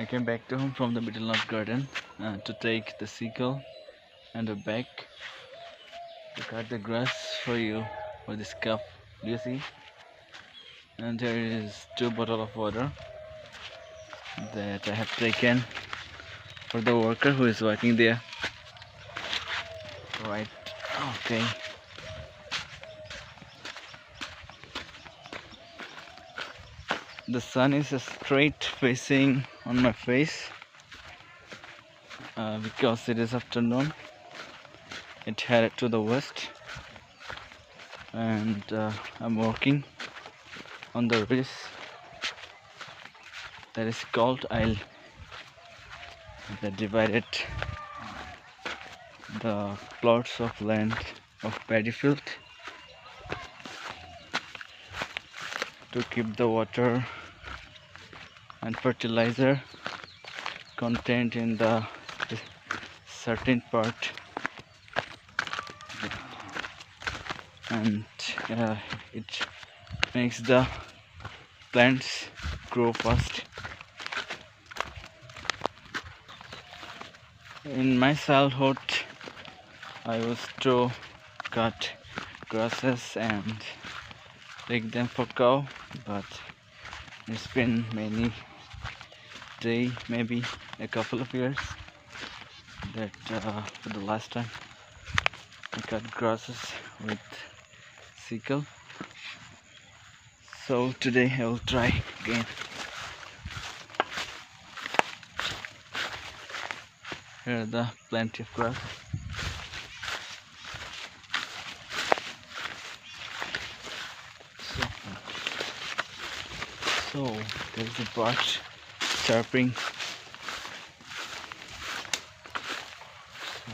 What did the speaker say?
I came back to home from the middle of garden to take the sickle and a bag to cut the grass for you for this cup. Do you see? And there is 2 bottles of water that I have taken for the worker who is working there. Right. Okay. The sun is straight facing on my face because it is afternoon. It headed to the west, and I'm walking on the ridge that is called Isle that divided the plots of land of paddy field to keep the water and fertilizer contained in the certain part, and it makes the plants grow fast. In my childhood, I used to cut grasses and take them for cow, but it's been many day, maybe a couple of years, that for the last time I cut grasses with sickle. So today I will try again. Here are the plenty of grass. So there's a bird chirping. So